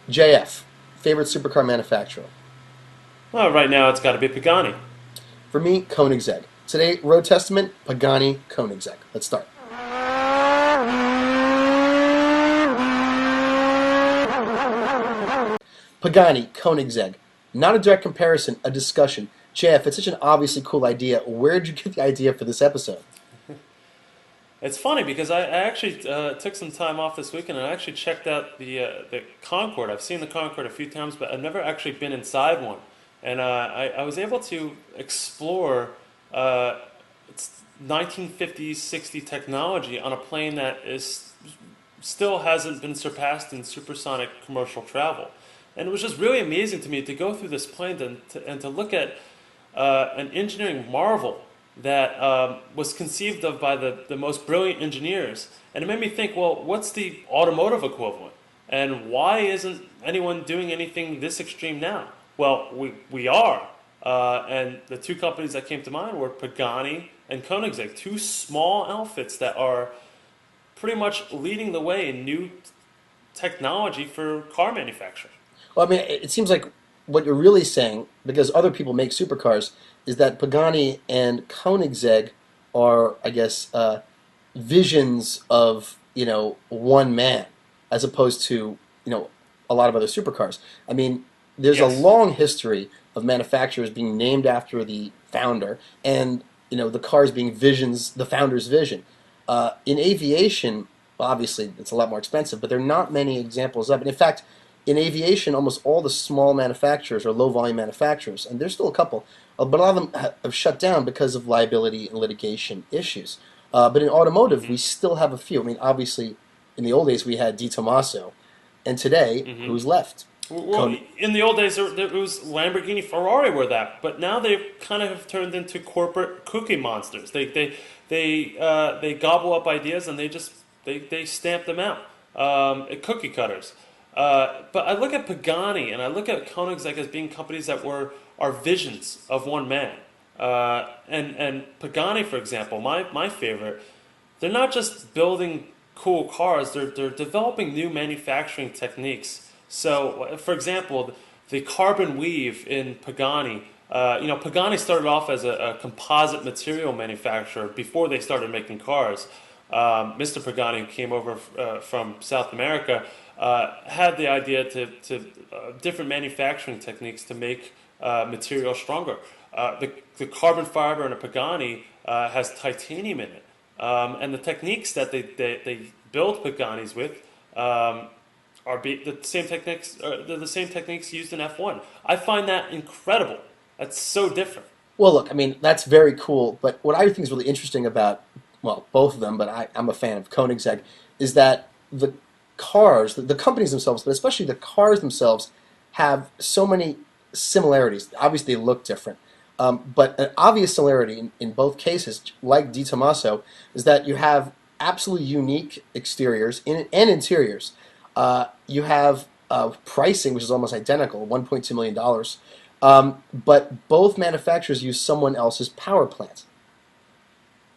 JF, favorite supercar manufacturer. Well, right now it's got to be Pagani. For me, Koenigsegg. Today, Road Testament, Pagani, Koenigsegg. Let's start. Pagani, Koenigsegg. Not a direct comparison, a discussion. JF, it's such an obviously cool idea. Where did you get the idea for this episode? It's funny because I actually took some time off this weekend and I actually checked out the Concorde. I've seen the Concorde a few times, but I've never actually been inside one. And I was able to explore it's 1950s, 60 technology on a plane that is still hasn't been surpassed in supersonic commercial travel. And it was just really amazing to me to go through this plane and to look at an engineering marvel that was conceived of by the most brilliant engineers. And it made me think, well, what's the automotive equivalent? And why isn't anyone doing anything this extreme now? Well, we are. And the two companies that came to mind were Pagani and Koenigsegg, two small outfits that are pretty much leading the way in new technology for car manufacturing. Well, I mean, it seems like what you're really saying, because other people make supercars, is that Pagani and Koenigsegg are, I guess, visions of one man, as opposed to a lot of other supercars. I mean, there's a Yes. long history of manufacturers being named after the founder, and the cars being visions, the founder's vision. In aviation, well, obviously it's a lot more expensive, but there are not many examples of it. In fact, in aviation, almost all the small manufacturers are low volume manufacturers, and there's still a couple, but a lot of them have shut down because of liability and litigation issues. But in automotive, we hmm still have a few. I mean, obviously, in the old days we had Di Tommaso, and today, hmm who's left? Well, Con- in the old days, it was Lamborghini, Ferrari were that, but now they kind of have turned into corporate cookie monsters. They gobble up ideas and they stamp them out. Cookie cutters. But I look at Pagani and I look at Koenigsegg as being companies that are visions of one man. And Pagani, for example, my favorite, they're not just building cool cars, they're developing new manufacturing techniques. So, for example, the carbon weave in Pagani, Pagani started off as a composite material manufacturer before they started making cars. Mr. Pagani, who came over from South America, had the idea to different manufacturing techniques to make material stronger. The carbon fiber in a Pagani has titanium in it. And the techniques that they build Paganis with the same techniques. They're the same techniques used in F1. I find that incredible. That's so different. well, look, I mean, that's very cool. But what I think is really interesting about, well, both of them, but I'm a fan of Koenigsegg, is that the cars, the companies themselves, but especially the cars themselves, have so many similarities. Obviously, they look different. But an obvious similarity in both cases, like Di Tommaso, is that you have absolutely unique exteriors and interiors. You have pricing, which is almost identical, $1.2 million. But both manufacturers use someone else's power plant.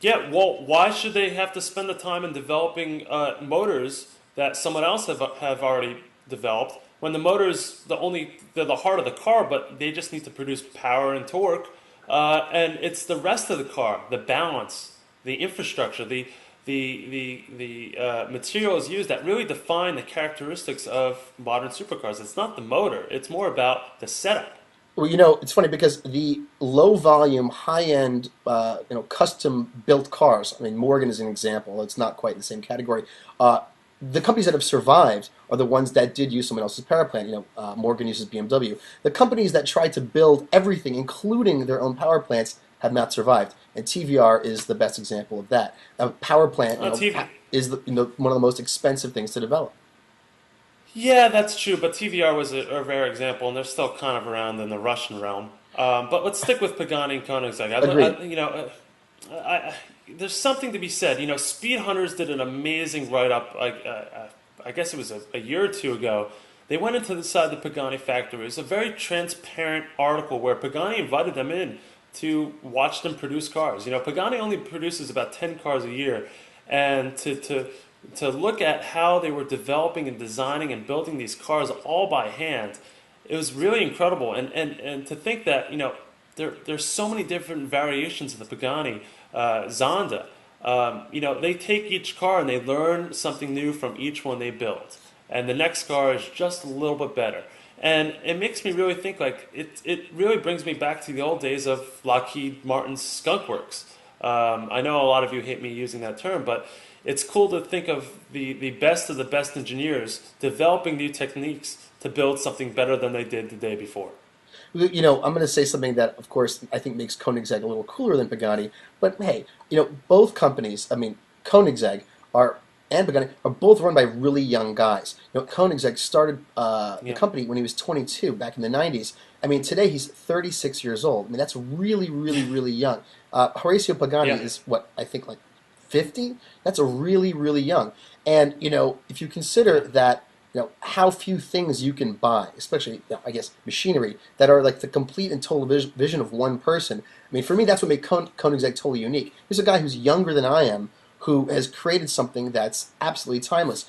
Yeah. Well, why should they have to spend the time in developing motors that someone else have already developed? When the motors, they're the heart of the car, but they just need to produce power and torque, and it's the rest of the car, the balance, the infrastructure, the materials used that really define the characteristics of modern supercars. It's not the motor; it's more about the setup. Well, it's funny because the low volume, high end, custom built cars. I mean, Morgan is an example. It's not quite in the same category. The companies that have survived are the ones that did use someone else's power plant. Morgan uses BMW. The companies that tried to build everything, including their own power plants, have not survived. And TVR is the best example of that. A power plant, TV. is one of the most expensive things to develop. Yeah, that's true, but TVR was a rare example, and they're still kind of around in the Russian realm. But let's stick with Pagani and Koenigsegg. Agreed. There's something to be said. Speed Hunters did an amazing write-up. I guess it was a year or two ago. They went into the side of the Pagani factory. It was a very transparent article where Pagani invited them in to watch them produce cars. Pagani only produces about 10 cars a year, and to to look at how they were developing and designing and building these cars all by hand, it was really incredible. And to think that, there's so many different variations of the Pagani Zonda. They take each car and they learn something new from each one they build. And the next car is just a little bit better. And it makes me really think, like, it really brings me back to the old days of Lockheed Martin's Skunk Works. I know a lot of you hate me using that term, but it's cool to think of the best of the best engineers developing new techniques to build something better than they did the day before. I'm going to say something that, of course, I think makes Koenigsegg a little cooler than Pagani. But hey, both companies, I mean, Koenigsegg are and Pagani are both run by really young guys. Koenigsegg started the Yeah. company when he was 22 back in the 90s. I mean, today he's 36 years old. I mean, that's really, really, really young. Horacio Pagani Yeah. is what I think like 50. That's a really, really young. And if you consider that how few things you can buy, especially I guess machinery that are like the complete and total vision of one person. I mean, for me, that's what made Koenigsegg totally unique. Here's a guy who's younger than I am who has created something that's absolutely timeless.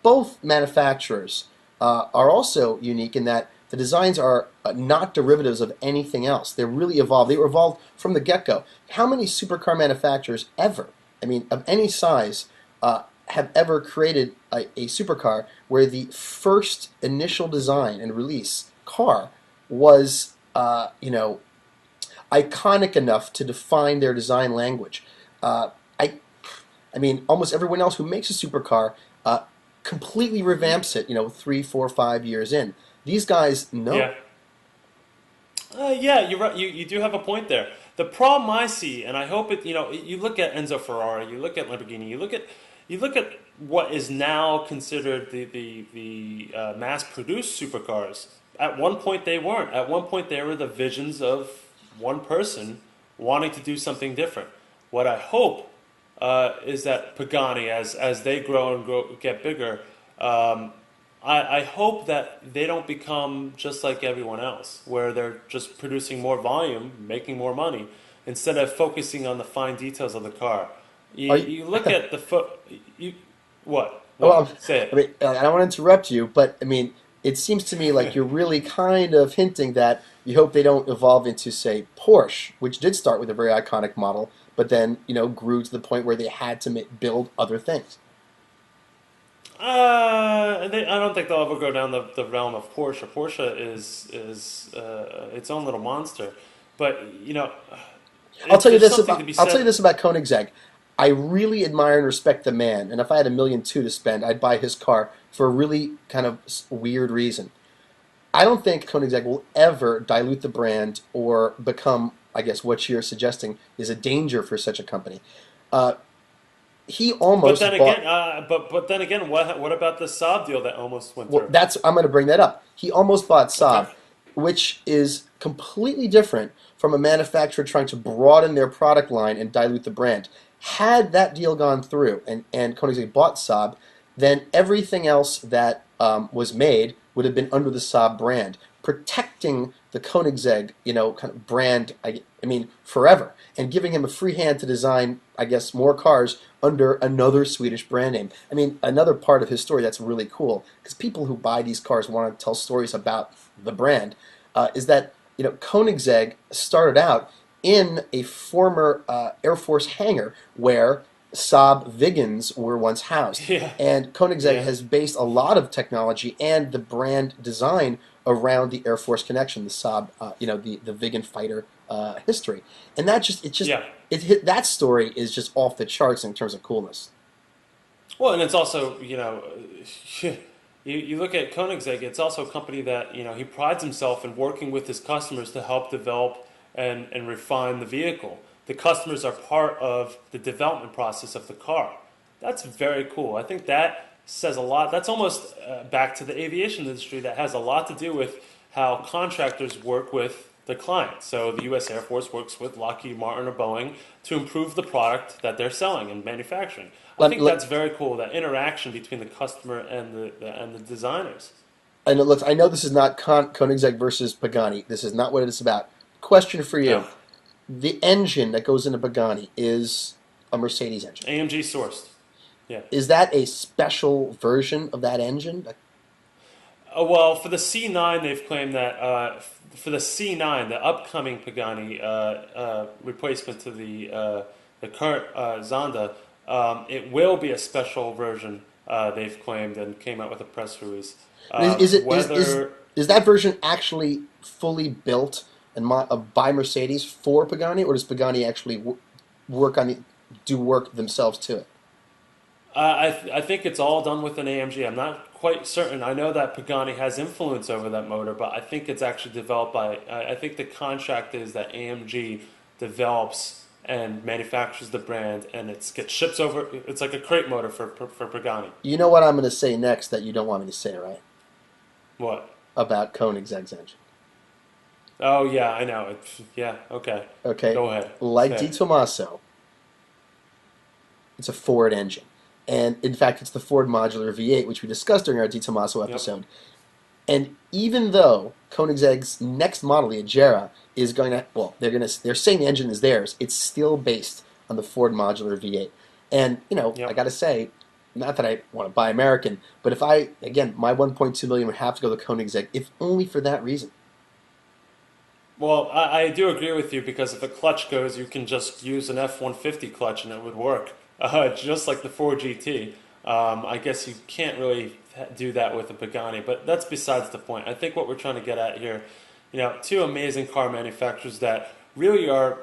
Both manufacturers are also unique in that the designs are not derivatives of anything else. They're really evolved. They were evolved from the get-go. How many supercar manufacturers ever, I mean, of any size, have ever created a supercar where the first initial design and release car was, iconic enough to define their design language? Uh, I, I mean, almost everyone else who makes a supercar completely revamps it, 3, 4, 5 years in. These guys, no. Yeah. Yeah, you're right. You do have a point there. The problem I see, and I hope it, you look at Enzo Ferrari, you look at Lamborghini, you look at what is now considered the mass-produced supercars. At one point they weren't. At one point they were the visions of one person wanting to do something different. What I hope is that Pagani, as they grow and get bigger, um, I hope that they don't become just like everyone else, where they're just producing more volume, making more money, instead of focusing on the fine details of the car. You, Are you, you look at the foot. You what? well, What? Say I it. mean, I don't want to interrupt you, but I mean, it seems to me like you're really kind of hinting that you hope they don't evolve into, say, Porsche, which did start with a very iconic model, but then grew to the point where they had to build other things. I don't think they'll ever go down the realm of Porsche. Porsche is its own little monster, but there's something to be I'll tell you said. this about Koenigsegg. I really admire and respect the man, and if I had $1.2 million to spend, I'd buy his car for a really kind of weird reason. I don't think Koenigsegg will ever dilute the brand or become, I guess, what you're suggesting is a danger for such a company. Uh, he But then almost bought. again, what about the Saab deal that almost went Well, through? I'm going to bring that up. He almost bought Okay. Saab, which is completely different from a manufacturer trying to broaden their product line and dilute the brand. Had that deal gone through and Koenigsegg bought Saab, then everything else that was made would have been under the Saab brand, protecting the Koenigsegg, kind of brand. I mean, forever, and giving him a free hand to design, I guess, more cars under another Swedish brand name. I mean, another part of his story that's really cool because people who buy these cars want to tell stories about the brand. Is that Koenigsegg started out in a former Air Force hangar where Saab Viggens were once housed. Yeah. And Koenigsegg Yeah. has based a lot of technology and the brand design around the Air Force connection, the Saab, the Viggen fighter history. And Yeah. that story is just off the charts in terms of coolness. Well, and it's also, you look at Koenigsegg, it's also a company that, he prides himself in working with his customers to help develop and refine the vehicle. The customers are part of the development process of the car. That's very cool. I think that says a lot. That's almost back to the aviation industry that has a lot to do with how contractors work with the client. So the U.S. Air Force works with Lockheed Martin or Boeing to improve the product that they're selling and manufacturing. I Let, think let, that's very cool. That interaction between the customer and the designers. and look, I know this is not Koenigsegg versus Pagani. This is not what it is about. Question for No, you: the engine that goes into Pagani is a Mercedes engine. AMG sourced. Yeah. Is that a special version of that engine? Well, for the C9, they've claimed that for the C9, the upcoming Pagani replacement to the current Zonda, it will be a special version. They've claimed and came out with a press release. Is it Whether is that version actually fully built and by Mercedes for Pagani, or does Pagani actually work on do work themselves to it? I think it's all done with an AMG. I'm not quite certain. I know that Pagani has influence over that motor, but I think it's actually developed by. I think the contract is that AMG develops and manufactures the brand, and it gets ships over. It's like a crate motor for Pagani. You know what I'm going to say next that you don't want me to say, right? What? About Koenigsegg's engine. Oh yeah, I know. Yeah, okay. Okay, Go ahead. like Say Di it. Tommaso, it's a Ford engine. And in fact, it's the Ford Modular V8, which we discussed during our Di Tommaso Yep. episode. And even though Koenigsegg's next model, the Agera, is going to, well, they're saying the engine is theirs, it's still based on the Ford Modular V8. And, I Yep. got to say, not that I want to buy American, but if again, my 1.2 million would have to go to Koenigsegg, if only for that reason. Well, I do agree with you because if a clutch goes, you can just use an F-150 clutch and it would work, just like the 4GT. I guess you can't really do that with a Pagani, but that's besides the point. I think what we're trying to get at here, two amazing car manufacturers that really are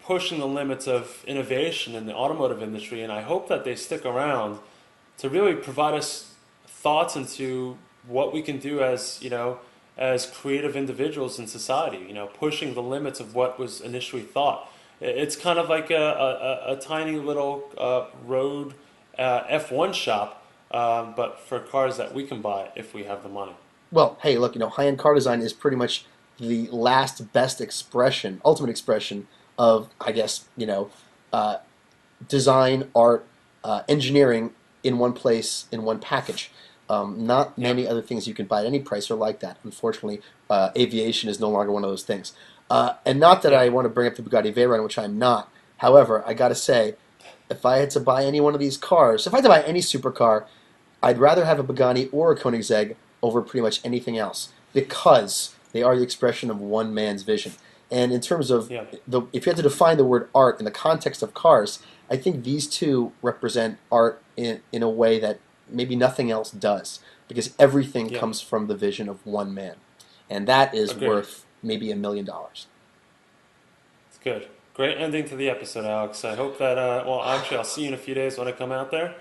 pushing the limits of innovation in the automotive industry, and I hope that they stick around to really provide us thoughts into what we can do as creative individuals in society, pushing the limits of what was initially thought. It's kind of like a tiny little road F1 shop, but for cars that we can buy if we have the money. Well, hey, look, high-end car design is pretty much the last best expression, ultimate expression of, I guess, uh, design, art, engineering in one place, in one package. Not Yeah, many other things you can buy at any price are like that. Unfortunately, aviation is no longer one of those things. And not that yeah, I want to bring up the Bugatti Veyron, which I'm not. However, I got to say, if I had to buy any one of these cars, if I had to buy any supercar, I'd rather have a Pagani or a Koenigsegg over pretty much anything else because they are the expression of one man's vision. And in terms of yeah. if you had to define the word art in the context of cars, I think these two represent art in a way that maybe nothing else does because everything Yeah, comes from the vision of one man. And that is agreed. worth maybe $1 million. It's good. Great ending to the episode, Alex. I hope that, well, actually, I'll see you in a few days when I come out there.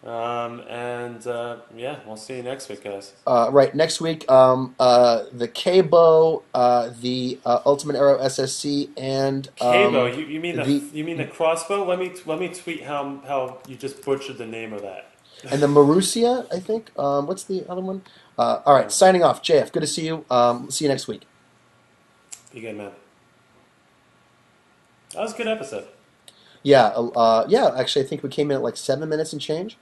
Yeah, we'll see you next week, guys. Right, next week, the Cabo, the Ultimate Aero SSC, and Cabo, you mean the the crossbow? Let me tweet how you just butchered the name of that. Marussia, I think. What's the other one? All right, Yeah, signing off. JF, good to see you. See you next week. be good, man. That was a good episode. Yeah, yeah. Actually, I think we came in at like 7 minutes and change.